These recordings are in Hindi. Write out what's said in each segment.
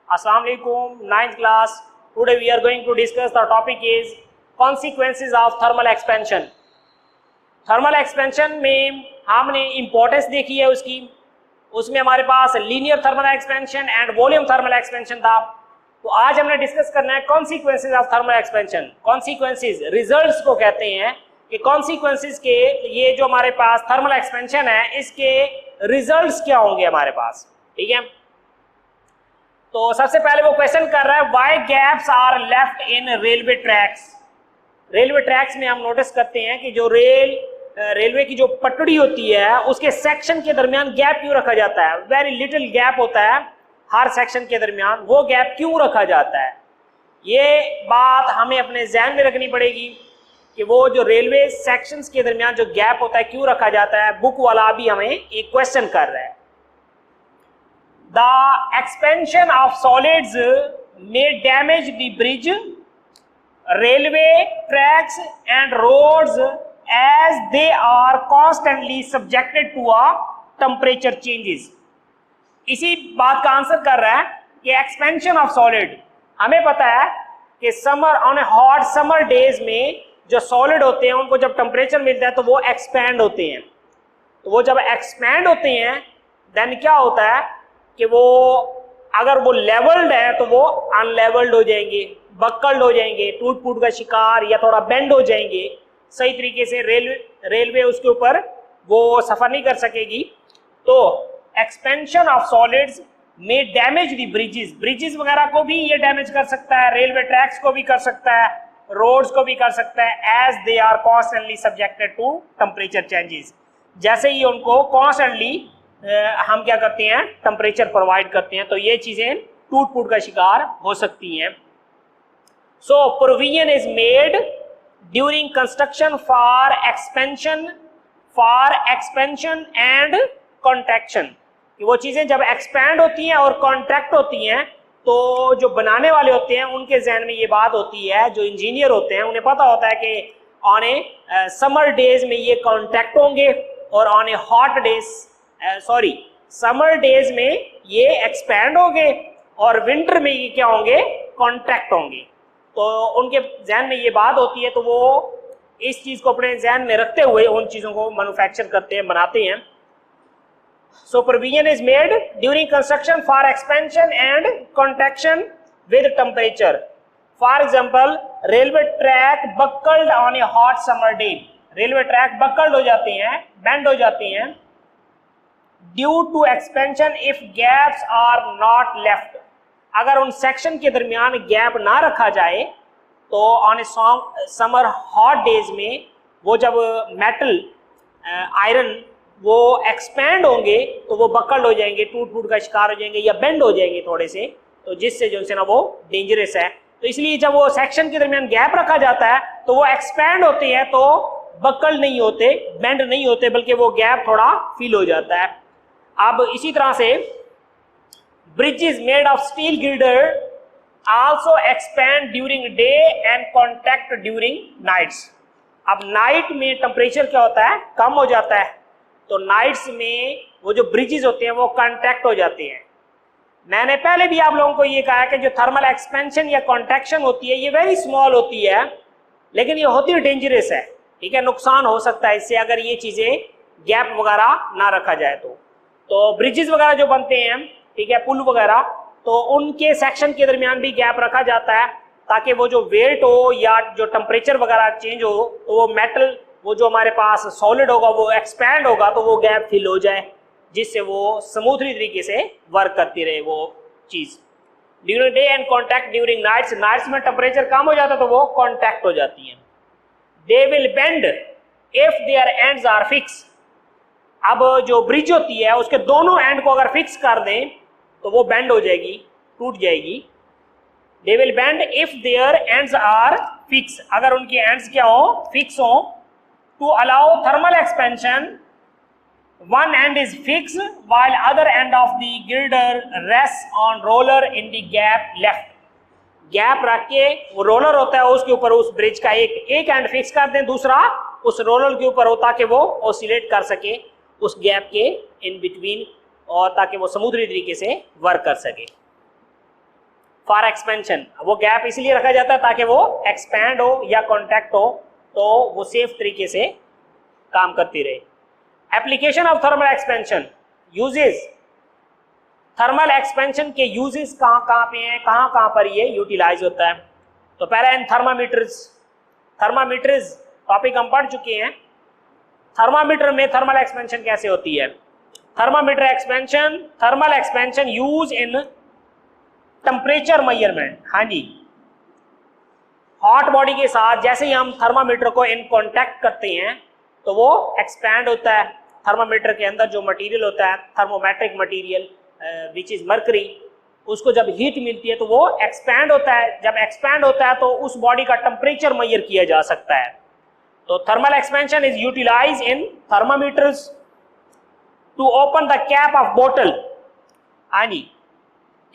Assalamu alaikum, 9th class. Today we are going to discuss the topic is consequences of thermal expansion. Thermal expansion में हमने इंपॉर्टेंस देखी है उसमें हमारे पास linear thermal expansion and volume thermal expansion था। तो आज हमने डिस्कस करना है consequences of thermal expansion. Consequences results को कहते हैं कि कॉन्सिक्वेंसेज के ये जो हमारे पास थर्मल एक्सपेंशन है इसके रिजल्ट्स क्या होंगे हमारे पास, ठीक है। तो सबसे पहले वो क्वेश्चन कर रहा है why gaps are left in railway tracks. Railway tracks में हम नोटिस करते हैं कि जो रेलवे की जो पटड़ी होती है उसके सेक्शन के दरमियान गैप क्यों रखा जाता है। वेरी लिटिल गैप होता है हर सेक्शन के दरमियान, वो गैप क्यों रखा जाता है, ये बात हमें अपने ध्यान में रखनी पड़ेगी कि वो जो रेलवे सेक्शंस के दरमियान जो गैप होता है क्यों रखा जाता है। बुक वाला अभी हमें एक क्वेश्चन कर रहा है। The expansion of solids may damage the bridge, railway tracks and roads as they are constantly subjected to a temperature changes। इसी बात का आंसर कर रहा है कि एक्सपेंशन ऑफ सॉलिड, हमें पता है कि summer on hot summer days में जो सॉलिड होते हैं उनको जब टेम्परेचर मिलता है तो वो एक्सपैंड होते हैं। तो वो जब एक्सपैंड होते हैं देन क्या होता है कि वो अगर वो लेवल्ड है तो वो अनलेवल्ड हो जाएंगे, बक्कल्ड हो जाएंगे, टूट फूट का शिकार या थोड़ा बेंड हो जाएंगे। सही तरीके से रेलवे उसके ऊपर वो सफर नहीं कर सकेगी। तो एक्सपेंशन ऑफ सॉलिड्स में डैमेज दी ब्रिजेस वगैरह को भी ये डैमेज कर सकता है, रेलवे ट्रैक्स को भी कर सकता है, रोड्स को भी कर सकता है। As they are constantly subjected to temperature changes, जैसे ही उनको कॉन्स्टेंटली हम क्या करते हैं टेम्परेचर प्रोवाइड करते हैं तो ये चीजें टूट फूट का शिकार हो सकती हैं। So provision is made during construction for expansion and contraction। कि वो चीजें जब एक्सपैंड होती हैं और कॉन्ट्रैक्ट होती हैं तो जो बनाने वाले होते हैं उनके जहन में ये बात होती है, जो इंजीनियर होते हैं उन्हें पता होता है कि ऑन ए समर डेज में ये कॉन्ट्रैक्ट होंगे और on a hot days summer days में ये एक्सपैंड होंगे और विंटर में ये क्या होंगे कॉन्ट्रैक्ट होंगे। तो उनके जहन में ये बात होती है तो वो इस चीज को अपने जहन में रखते हुए उन चीजों को मैन्युफैक्चर करते हैं, बनाते हैं। So provision is made during construction for expansion and contraction with temperature. For example railway track buckled on a hot summer day, railway track buckled हो जाते हैं, बेंड हो जाते हैं due to expansion if gaps are not left. अगर उन सेक्शन के दरमियान गैप ना रखा जाए तो on A summer hot days में वो जब मेटल आयरन वो एक्सपैंड होंगे तो वो बक्कल्ड हो जाएंगे, टूट फूट का शिकार हो जाएंगे या बेंड हो जाएंगे थोड़े से, तो जिससे जो है ना वो डेंजरस है। तो इसलिए जब वो सेक्शन के दरमियान गैप रखा जाता है तो वो एक्सपैंड होते हैं तो बक्कल्ड नहीं होते, बेंड नहीं होते, बल्कि वो गैप थोड़ा फील हो जाता है। अब इसी तरह से bridges made of steel girder also expand during day and contract during nights। अब नाइट में टेम्परेचर क्या होता है कम हो जाता है तो नाइट्स में वो जो ब्रिजेस होते हैं वो कॉन्ट्रैक्ट हो जाते हैं। मैंने पहले भी आप लोगों को ये कहा है कि जो थर्मल एक्सपेंशन या कॉन्ट्रैक्शन होती है ये वेरी स्मॉल होती है लेकिन ये होती डेंजरस है, ठीक है, नुकसान हो सकता है इससे अगर ये चीजें गैप वगैरह ना रखा जाए। तो ब्रिजेस वगैरह जो बनते हैं, ठीक है, पुल वगैरह, तो उनके सेक्शन के दरमियान भी गैप रखा जाता है ताकि वो जो वेट हो या जो टेम्परेचर वगैरह चेंज हो तो वो मेटल वो जो हमारे पास सॉलिड होगा वो एक्सपैंड होगा तो वो गैप फिल हो जाए जिससे वो स्मूथली तरीके से वर्क करती रहे वो चीज। During day and contract during nights में टेम्परेचर कम हो जाता है तो वो कॉन्टैक्ट हो जाती है। They will bend if their ends are fix. अब जो ब्रिज होती है उसके दोनों एंड को अगर फिक्स कर दें तो वो बेंड हो जाएगी, टूट जाएगी। They will bend if their ends are fix, अगर उनके एंड्स क्या हो फिक्स हो। To allow thermal expansion one end is fix while other end of the girder rest on roller in the gap left. Gap रख के वो रोलर होता है उसके ऊपर उस ब्रिज का एक एंड फिक्स कर दें, दूसरा उस रोलर के ऊपर हो ताकि वो ऑसिलेट कर सके उस गैप के इन बिटवीन और ताकि वो स्मूथली तरीके से वर्क कर सके। For expansion. वो गैप इसलिए रखा जाता है ताकि वो एक्सपैंड हो या कॉन्ट्रैक्ट हो तो वो सेफ तरीके से काम करती रहे। Application of thermal expansion uses, thermal expansion के यूजेस कहाँ कहाँ पे हैं, कहाँ कहाँ पर ये यूटिलाइज होता है। तो पहले इन थर्मामीटर्स, थर्मामीटर्स टॉपिक हम पढ़ चुके हैं। थर्मामीटर में थर्मल एक्सपेंशन कैसे होती है। Thermometer expansion, thermal expansion use in temperature measurement. हाँ जी, हॉट बॉडी के साथ जैसे ही हम थर्मामीटर को इन कांटेक्ट करते हैं तो वो एक्सपैंड होता है। थर्मामीटर के अंदर जो मटेरियल होता है, thermometric material which is mercury, उसको जब हीट मिलती है तो वो एक्सपैंड होता है। जब एक्सपैंड होता है तो उस बॉडी का टेम्परेचर मेजर किया जा सकता है। तो thermal expansion is utilize in thermometers to open the cap of बोतल। हाँ जी,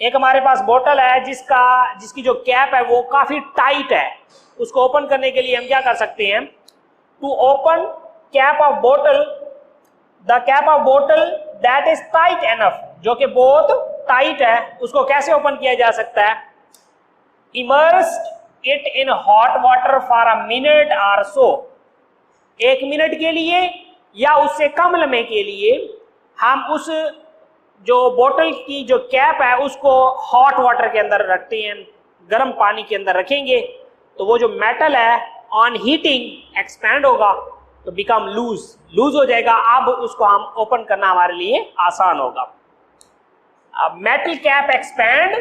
एक हमारे पास बोतल है जिसकी जो कैप है वो काफी टाइट है। उसको ओपन करने के लिए हम क्या कर सकते हैं, टू ओपन कैप ऑफ बोतल, द कैप ऑफ बोतल दैट इज टाइट एनफ, जो कि बहुत टाइट है, उसको कैसे ओपन किया जा सकता है, immersed it in hot water for a minute और सो, 1 मिनट के लिए या उससे कम लम्हे के लिए हम उस जो बोतल की जो कैप है उसको हॉट वाटर के अंदर रखते हैं, गर्म पानी के अंदर रखेंगे तो वो जो मेटल है ऑन हीटिंग एक्सपैंड होगा तो बिकम लूज, लूज हो जाएगा। अब उसको हम ओपन करना हमारे लिए आसान होगा। अब metal cap expand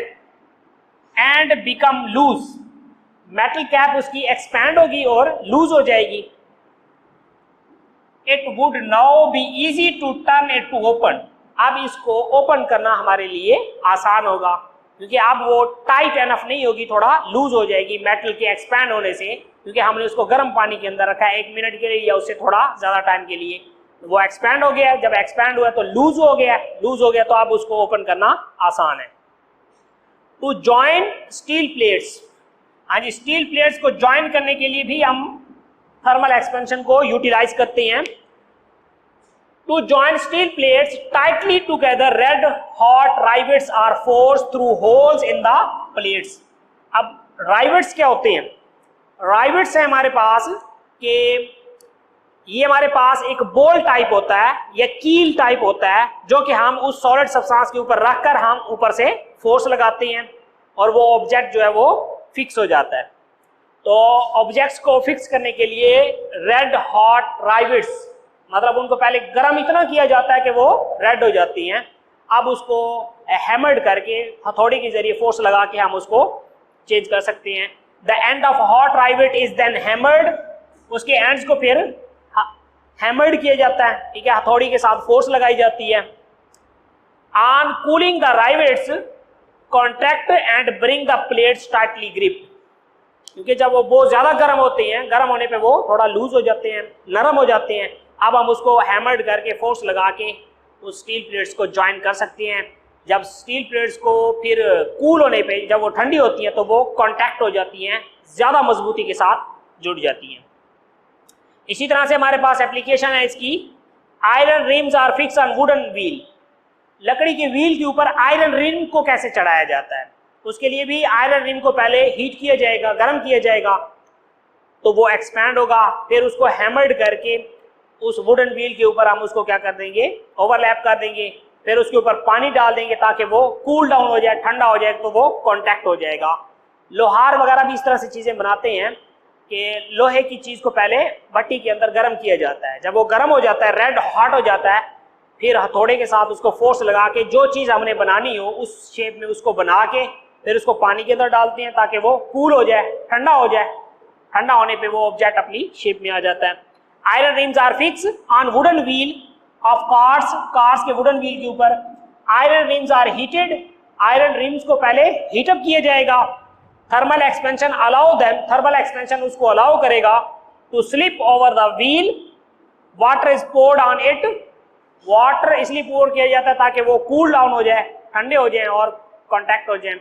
and become loose, metal cap उसकी एक्सपैंड होगी और लूज हो जाएगी। It would now be easy to turn it to open, अब इसको ओपन करना हमारे लिए आसान होगा क्योंकि अब वो टाइट एनफ नहीं होगी, थोड़ा लूज हो जाएगी मेटल के एक्सपैंड होने से, क्योंकि हमने उसको गर्म पानी के अंदर रखा है 1 मिनट के लिए या उससे थोड़ा ज्यादा टाइम के लिए। वो एक्सपैंड हो गया, जब एक्सपैंड हुआ तो लूज हो गया, लूज हो गया तो अब उसको ओपन करना आसान है। टू जॉइन स्टील प्लेट्स, हाँ जी, स्टील प्लेट्स को ज्वाइन करने के लिए भी हम थर्मल एक्सपेंशन को यूटिलाइज करते हैं। To join steel plates tightly together, red hot rivets are forced through holes in the plates. अब rivets क्या होते हैं, rivets है हमारे पास कि ये हमारे पास एक बोल टाइप होता है या कील टाइप होता है जो कि हम उस सॉलिड सब्सटेंस के ऊपर रखकर हम ऊपर से फोर्स लगाते हैं और वो ऑब्जेक्ट जो है वो फिक्स हो जाता है। तो ऑब्जेक्ट्स को फिक्स करने के लिए रेड हॉट राइवेट्स, मतलब उनको पहले गर्म इतना किया जाता है कि वो रेड हो जाती हैं, अब उसको हैमर्ड करके हथौड़ी के जरिए फोर्स लगा के हम उसको चेंज कर सकते हैं। The end of hot rivet is then hammered, उसके एंड्स को फिर हैमर्ड किया जाता है, ठीक है, हथौड़ी के साथ फोर्स लगाई जाती है। On cooling the rivets contract and bring the plates tightly grip, क्योंकि जब वो बहुत ज्यादा गर्म होते हैं, गर्म होने पे वो थोड़ा लूज हो जाते हैं, नरम हो जाते हैं। अब हम उसको हैमर्ड करके फोर्स लगा के उस स्टील प्लेट्स को ज्वाइन कर सकते हैं। जब स्टील प्लेट्स को फिर कूल होने पे, जब वो ठंडी होती हैं तो वो कांटेक्ट हो जाती हैं, ज़्यादा मजबूती के साथ जुड़ जाती हैं। इसी तरह से हमारे पास एप्लीकेशन है इसकी, iron rims are fix on wooden wheel, लकड़ी के व्हील के ऊपर आयरन रिम को कैसे चढ़ाया जाता है, उसके लिए भी आयरन रिम को पहले हीट किया जाएगा, गर्म किया जाएगा तो वो एक्सपैंड होगा, फिर उसको हैमर्ड करके उस वुडन व्हील के ऊपर हम उसको क्या कर देंगे, ओवरलैप कर देंगे, फिर उसके ऊपर पानी डाल देंगे ताकि वो कूल डाउन हो जाए, ठंडा हो जाए तो वो कांटेक्ट हो जाएगा। लोहार वगैरह भी इस तरह से चीजें बनाते हैं कि लोहे की चीज को पहले भट्टी के अंदर गर्म किया जाता है, जब वो गर्म हो जाता है, रेड हॉट हो जाता है, फिर हथौड़े के साथ उसको फोर्स लगा के जो चीज हमने बनानी हो उस शेप में उसको बना के फिर उसको पानी के अंदर डालते हैं ताकि वो कूल हो जाए, ठंडा हो जाए। ठंडा होने पे वो ऑब्जेक्ट अपनी शेप में आ जाता है। Iron rims are fix on wooden wheel of cars, cars के वुडन व्हील के ऊपर iron rims are heated, iron rims को पहले हीटअप किया जाएगा। Thermal expansion allow them, thermal expansion उसको अलाउ करेगा to slip over the wheel, water is poured on it, water इसलिए पोर किया जाता है ताकि वो कूल डाउन हो जाए, ठंडे हो जाए और कांटेक्ट हो जाए,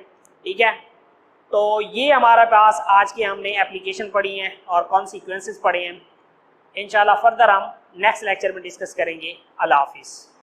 ठीक है। तो ये हमारे पास आज की हमने एप्लीकेशन पढ़ी हैं और कॉन्सिक्वेंसेस पढ़े हैं। इंशाल्लाह फर्दर हम नेक्स्ट लेक्चर में डिस्कस करेंगे। अल्लाह हाफिज़।